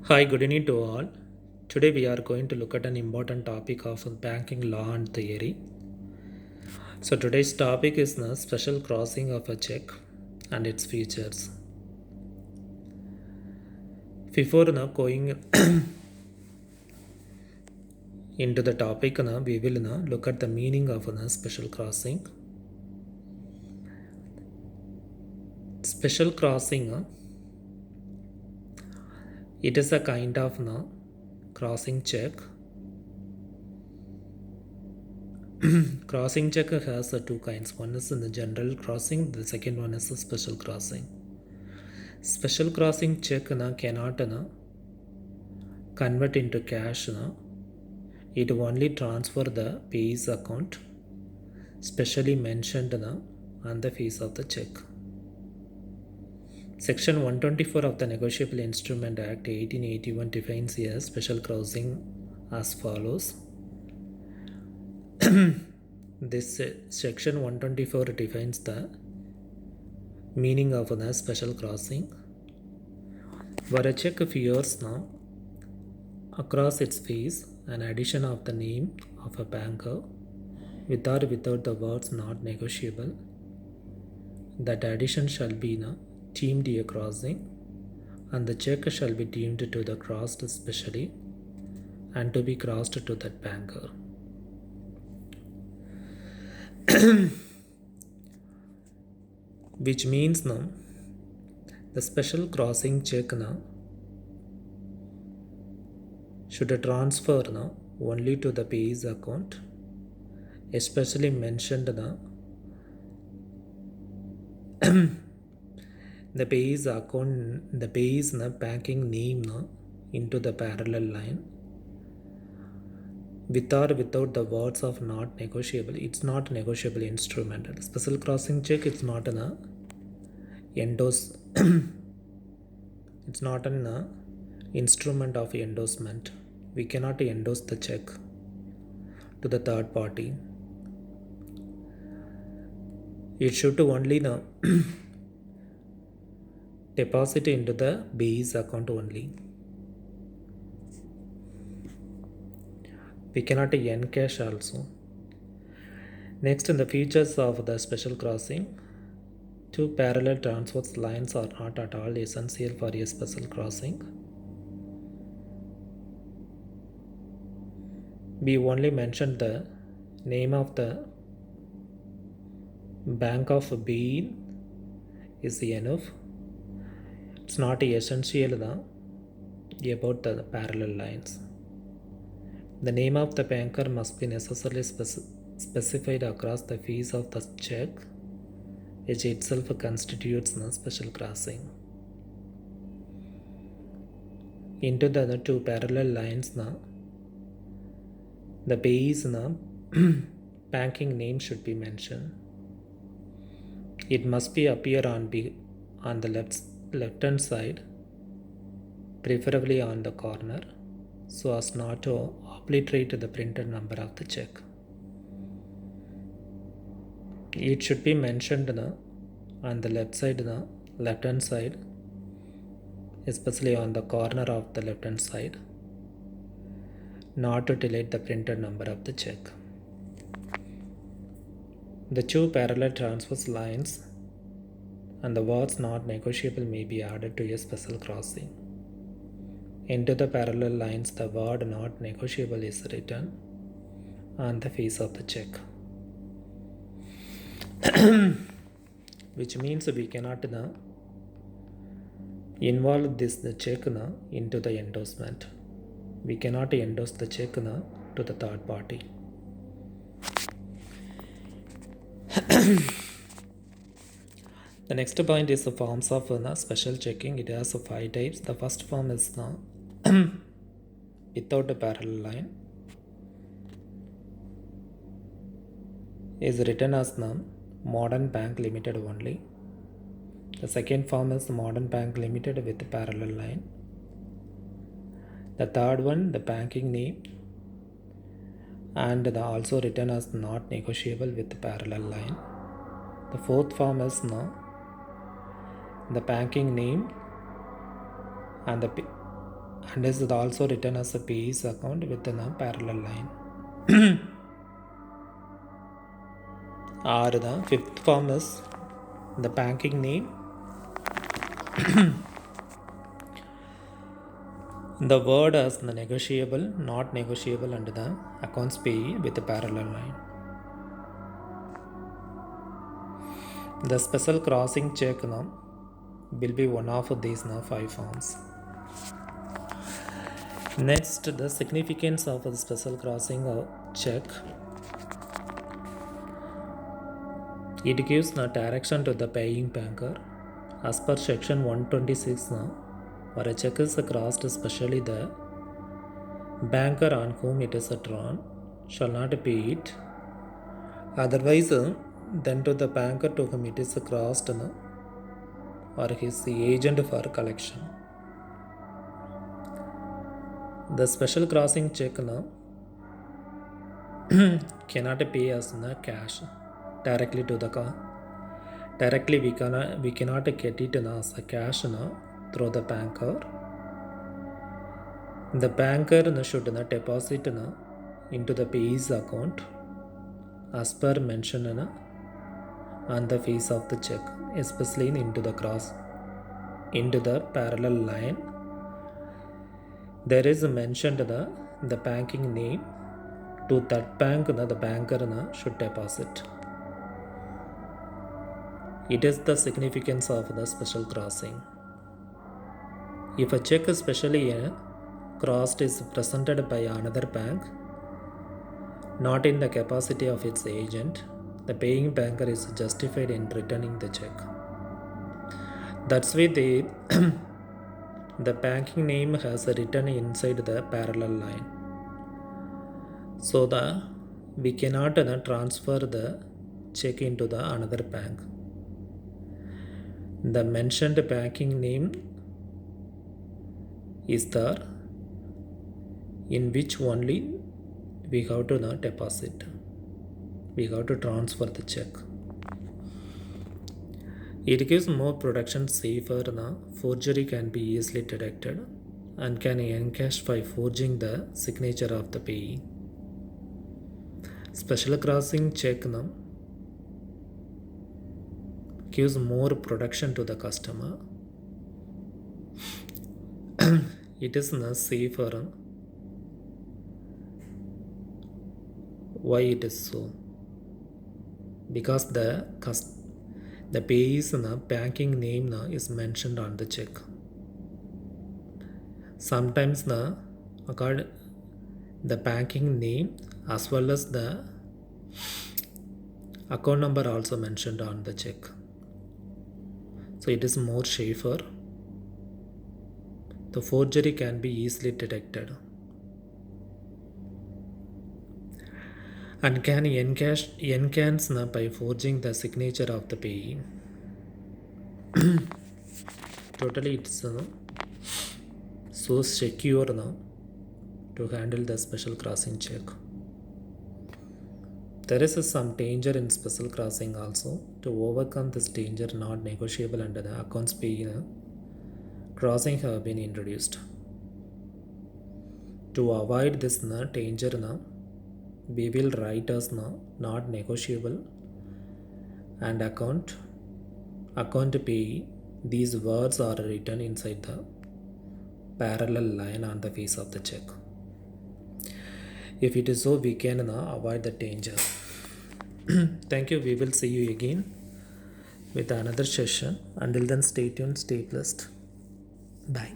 Hi, good evening to all. Today we are going to look at an important topic of banking law and theory. So today's topic is the special crossing of a check and its features. Before now going into the topic, now we will now look at the meaning of a special crossing. Special crossing, it is a kind of crossing check. Crossing check has two kinds. One is in the general crossing, the second one is a special crossing. Special crossing check cannot convert into cash. It only transfer the payee's account, specially mentioned on the face of the check. Section 124 of the Negotiable Instrument Act 1881 defines a special crossing as follows. This section 124 defines the meaning of the special crossing. Where a check appears now across its face an addition of the name of a banker with or without the words not negotiable, that addition shall be deemed a crossing, and the check shall be deemed to the crossed specially and to be crossed to that banker. Which means the special crossing check should transfer only to the payee's account, especially mentioned the payee's account, the payee's banking name into the parallel line, with or without the words of not negotiable. It's not a negotiable instrument. The special crossing check, it's not an endorse. It's not an instrument of endorsement. We cannot endorse the check to the third party. It should only deposit into the payee's account only. We cannot encash also. Next, in the features of the special crossing, two parallel transverse lines are not at all essential for a special crossing. We only mentioned the name of the bank of being is enough. It's not essential about the parallel lines. The name of the banker must be necessarily specified across the face of the check, which itself constitutes the special crossing. Into the two parallel lines, the payee's banking name should be mentioned. It must be appear on the left hand side, preferably on the corner, so as not to obliterate the printed number of the check. It should be mentioned on the left hand side, especially on the corner of the left hand side, not to delete the printed number of the check. The two parallel transverse lines and the words not negotiable may be added to a special crossing. Into the parallel lines, the word not negotiable is written on the face of the check. Which means we cannot involve the check into the endorsement. We cannot endorse the check to the third party. The next point is the forms of special checking. It has 5 types. The first form is without a parallel line, is written as Modern Bank Limited only. The second form is Modern Bank Limited with parallel line. The third one, the banking name, and also written as not negotiable with parallel line. The fourth form is the banking name and the and is also written as a PE's account within a parallel line. Or the fifth form is the banking name. The word as the negotiable, not negotiable under the accounts payee with a parallel line. The special crossing check now will be one of these now 5 forms. Next, the significance of the special crossing check. It gives the direction to the paying banker. As per section 126 now, where a check is crossed, especially the banker on whom it is drawn shall not pay it. Otherwise, then to the banker to whom it is crossed or his agent for collection. The special crossing check now cannot pay us the cash directly to the car. Directly we cannot get it as a cash through the banker. The banker should deposit into the payee's account as per mentioned on the face of the check, especially into the parallel line. There is mentioned the banking name. To that bank the banker should deposit. It is the significance of the special crossing. If a check especially crossed is presented by another bank, not in the capacity of its agent, the paying banker is justified in returning the check. That's why the banking name has written inside the parallel line. So we cannot transfer the check into the another bank. The mentioned banking name is there, in which only we have to deposit. We have to transfer the check. It gives more protection, safer. Forgery can be easily detected and can encash by forging the signature of the payee. Special crossing check gives more protection to the customer. It is safer. Why it is so? Because the payee's banking name is mentioned on the check. Sometimes the banking name as well as the account number also mentioned on the check. So it is more safer. The forgery can be easily detected and can enhance by forging the signature of the payee. Totally it's so secure to handle the special crossing check. There is some danger in special crossing also. To overcome this danger, not negotiable under the accounts payee crossing have been introduced. To avoid this danger we will write as not negotiable and account payee. These words are written inside the parallel line on the face of the check. If it is so, we can avoid the danger. Thank you. We will see you again with another session. Until then, stay tuned, stay blessed. Bye.